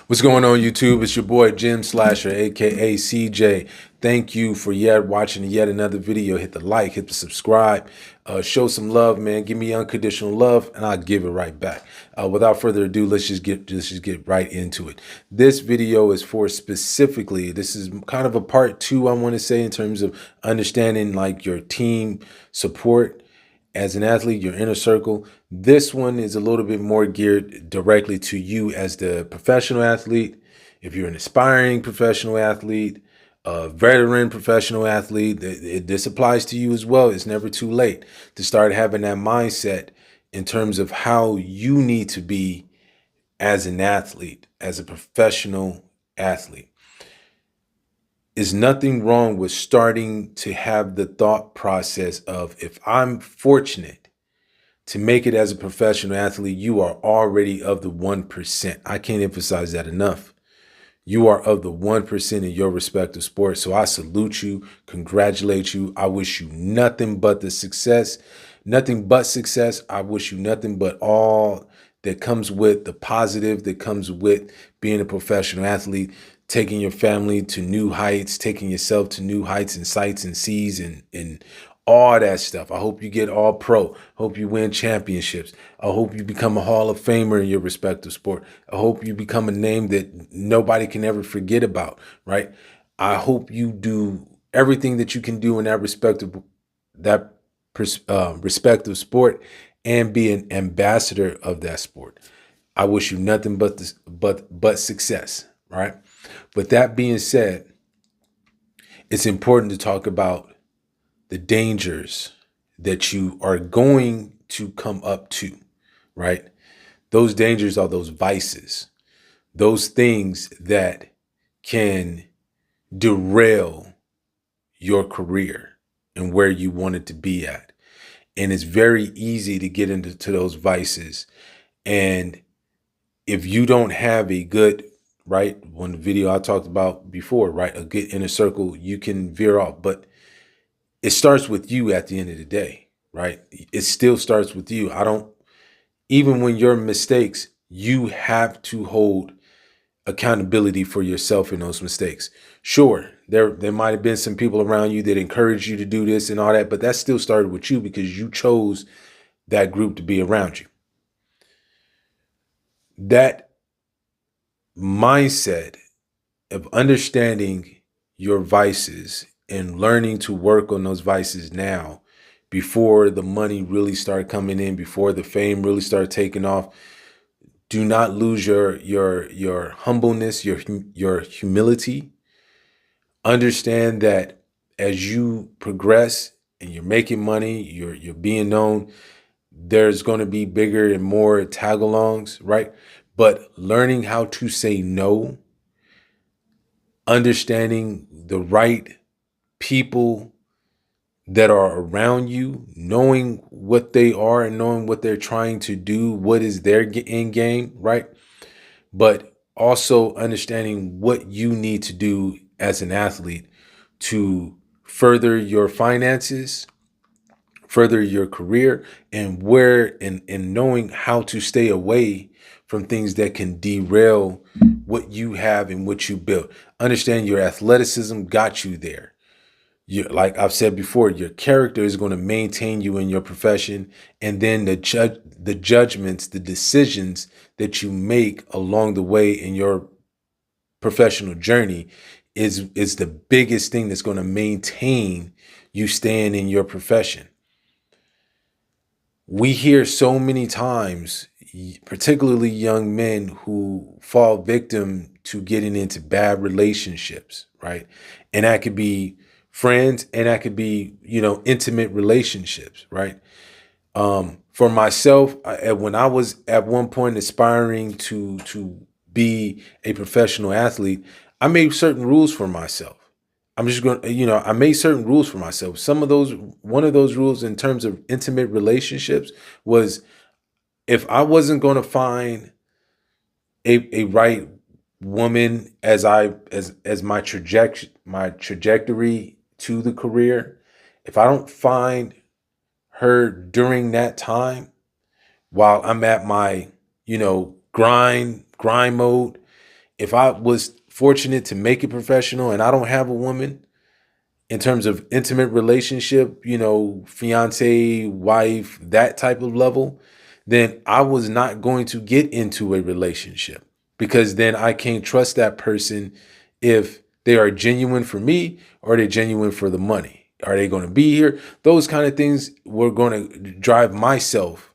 What's going on, YouTube? It's your boy Jim Slasher, aka CJ. Thank you for watching yet another video. Hit the like, hit the subscribe, show some love, man. Give me unconditional love, and I'll give it right back. Without further ado, let's just get right into it. This video is for specifically. This is kind of a part two, I want to say, in terms of understanding like your team support as an athlete, your inner circle. This one is a little bit more geared directly to you as the professional athlete. If you're an aspiring professional athlete, a veteran professional athlete, this applies to you as well. It's never too late to start having that mindset in terms of how you need to be as an athlete, as a professional athlete. Is nothing wrong with starting to have the thought process of, if I'm fortunate to make it as a professional athlete, you are already of the 1%. I can't emphasize that enough. You are of the 1% in your respective sport. So I salute you, congratulate you. I wish you nothing but the success, nothing but success. I wish you nothing but all that comes with the positive that comes with being a professional athlete, taking your family to new heights, taking yourself to new heights and sights and seas and all that stuff. I hope you get all pro. Hope you win championships. I hope you become a Hall of Famer in your respective sport. I hope you become a name that nobody can ever forget about, right? I hope you do everything that you can do in that respective sport and be an ambassador of that sport. I wish you nothing but this, but success, right? But that being said, it's important to talk about the dangers that you are going to come up to, right? Those dangers are those vices, those things that can derail your career and where you want it to be at. And it's very easy to get into those vices. And if you don't have a good, right, one video I talked about before, right, a good inner circle, you can veer off. But it starts with you at the end of the day, right? It still starts with you. Even when your mistakes, you have to hold accountability for yourself in those mistakes. Sure, there might have been some people around you that encouraged you to do this and all that, but that still started with you because you chose that group to be around you. That mindset of understanding your vices and learning to work on those vices now before the money really started coming in, before the fame really started taking off. Do not lose your humbleness, your humility. Understand that as you progress and you're making money, you're being known, there's going to be bigger and more tag-alongs, right? But learning how to say no, understanding the right people that are around you, knowing what they are and knowing what they're trying to do, what is their end game, right? But also understanding what you need to do as an athlete to further your finances, further your career, and and knowing how to stay away from things that can derail what you have and what you built. Understand your athleticism got you there. Like I've said before, your character is going to maintain you in your profession, and then the judgments, the decisions that you make along the way in your professional journey is the biggest thing that's going to maintain you staying in your profession. We hear so many times, particularly young men who fall victim to getting into bad relationships, right? And that could be friends, and that could be, intimate relationships, right? For myself, when I was at one point aspiring to be a professional athlete, I made certain rules for myself. I'm just going to, I made certain rules for myself. One of those rules in terms of intimate relationships was, if I wasn't going to find a right woman as my trajectory to the career, if I don't find her during that time while I'm at my, grind mode, if I was fortunate to make it professional and I don't have a woman in terms of intimate relationship, fiance, wife, that type of level, then I was not going to get into a relationship, because then I can't trust that person if they are genuine for me or they're genuine for the money. Are they going to be here? Those kind of things were going to drive myself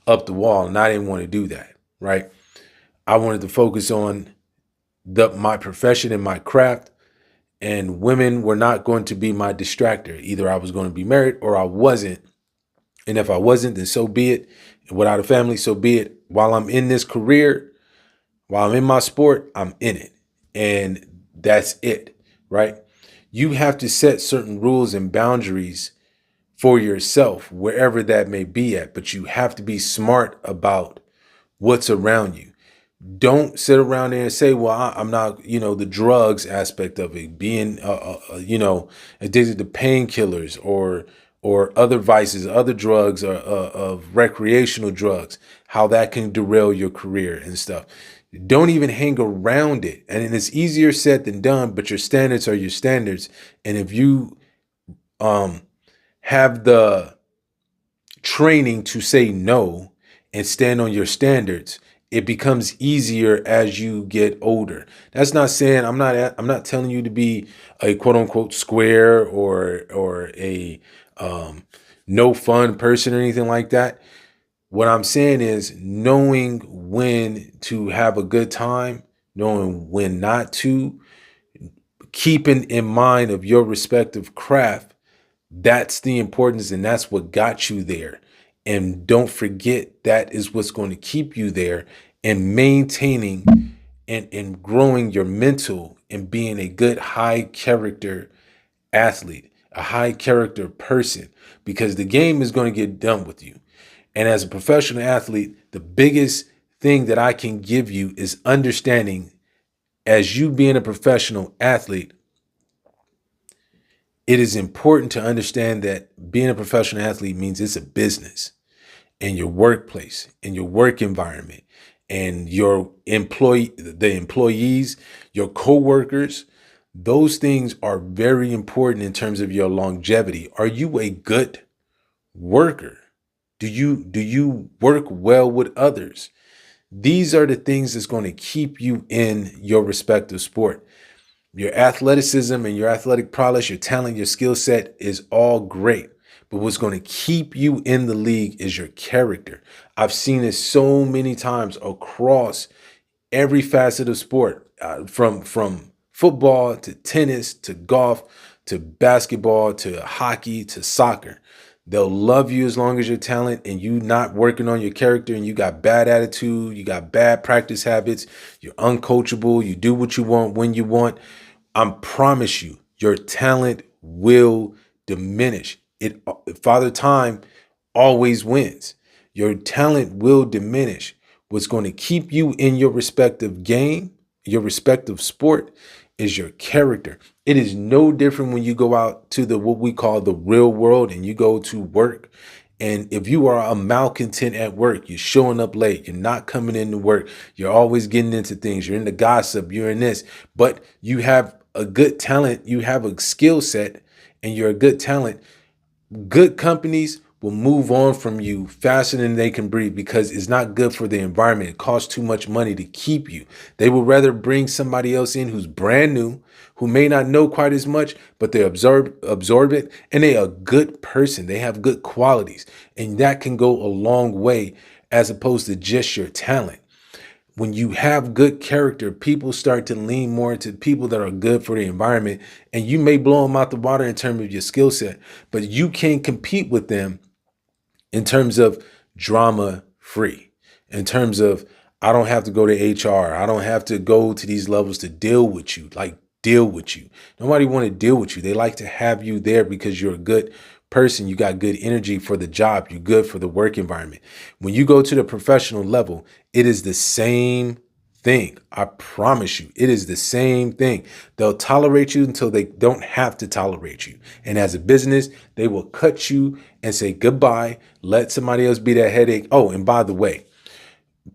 up the wall, and I didn't want to do that, right? I wanted to focus on my profession and my craft, and women were not going to be my distractor. Either I was going to be married or I wasn't. And if I wasn't, then so be it. And without a family, so be it. While I'm in this career, while I'm in my sport, I'm in it. And that's it, right? You have to set certain rules and boundaries for yourself, wherever that may be at. But you have to be smart about what's around you. Don't sit around there and say, well, I'm not, the drugs aspect of it, being, addicted to painkillers or other vices, other drugs, or of recreational drugs, how that can derail your career and stuff. Don't even hang around it. And it's easier said than done, but your standards are your standards. And if you have the training to say no and stand on your standards, it becomes easier as you get older. That's not saying I'm not telling you to be a quote unquote square or a no fun person or anything like that. What I'm saying is knowing when to have a good time, knowing when not to, keeping in mind of your respective craft. That's the importance, and that's what got you there. And don't forget, that is what's going to keep you there and maintaining and growing your mental and being a good high character athlete, a high character person, because the game is going to get done with you. And as a professional athlete, the biggest thing that I can give you is understanding, as you being a professional athlete, it is important to understand that being a professional athlete means it's a business, and your workplace and your work environment and the employees, your coworkers, those things are very important in terms of your longevity. Are you a good worker? Do you work well with others? These are the things that's going to keep you in your respective sport. Your athleticism and your athletic prowess, your talent, your skill set is all great. But what's going to keep you in the league is your character. I've seen it so many times across every facet of sport, from football to tennis to golf to basketball to hockey to soccer. They'll love you as long as you're talent and you not working on your character, and you got bad attitude, you got bad practice habits, you're uncoachable, you do what you want when you want. I promise you, your talent will diminish. Father Time always wins. Your talent will diminish. What's going to keep you in your respective game, your respective sport, is your character. It is no different when you go out to what we call the real world and you go to work. And if you are a malcontent at work, you're showing up late, you're not coming into work, you're always getting into things, you're into gossip, you're in this, but you have a good talent, you have a skill set, and you're a good talent, good companies will move on from you faster than they can breathe, because it's not good for the environment. It costs too much money to keep you. They would rather bring somebody else in who's brand new, who may not know quite as much, but they absorb it, and they are a good person. They have good qualities, and that can go a long way as opposed to just your talent. When you have good character, people start to lean more into people that are good for the environment, and you may blow them out the water in terms of your skill set, but you can't compete with them in terms of drama free, in terms of, I don't have to go to HR. I don't have to go to these levels to deal with you. Nobody want to deal with you. They like to have you there because you're a good person. You got good energy for the job. You're good for the work environment. When you go to the professional level, it is the same thing. I promise you, it is the same thing. They'll tolerate you until they don't have to tolerate you. And as a business, they will cut you and say goodbye. Let somebody else be that headache. Oh, and by the way, In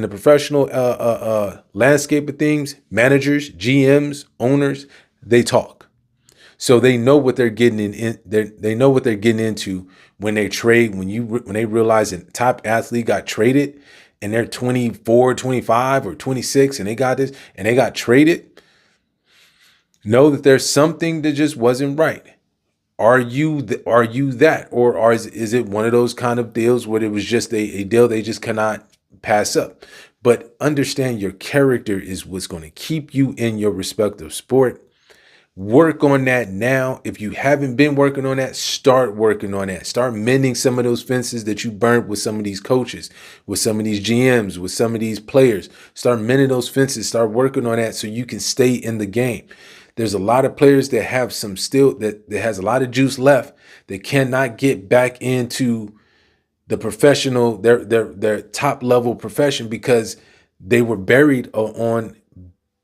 the professional landscape of things, managers, GMs, owners, they talk. So they know what they're getting they know what they're getting into when they trade. When they realize a top athlete got traded and they're 24, 25, or 26, and they got this and they got traded, know that there's something that just wasn't right. Are you that, or is it one of those kind of deals where it was just a deal they just cannot pass up? But understand your character is what's going to keep you in your respective sport. Work on that now. If you haven't been working on that, start working on that. Start mending some of those fences that you burnt with some of these coaches, with some of these GMs, with some of these players. Start mending those fences. Start working on that so you can stay in the game. There's a lot of players that have that has a lot of juice left. They cannot get back into the professional, their top level profession, because they were buried on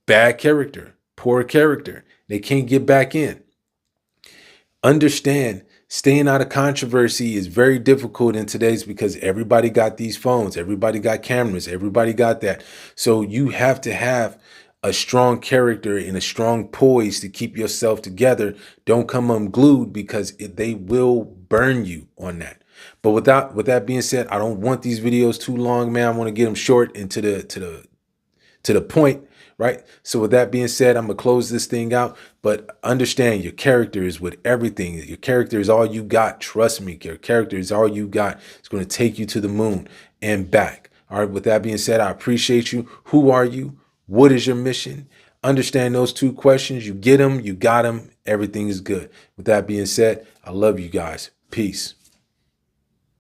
bad character, poor character. They can't get back in. Understand, staying out of controversy is very difficult in today's, because everybody got these phones, everybody got cameras, everybody got that. So you have to have a strong character and a strong poise to keep yourself together. Don't come unglued, because they will burn you on that. But with that being said, I don't want these videos too long, man. I want to get them short and to the point. Right. So with that being said, I'm going to close this thing out. But understand, your character is with everything. Your character is all you got. Trust me, your character is all you got. It's going to take you to the moon and back. All right. With that being said, I appreciate you. Who are you? What is your mission? Understand those two questions. You get them. You got them. Everything is good. With that being said, I love you guys. Peace.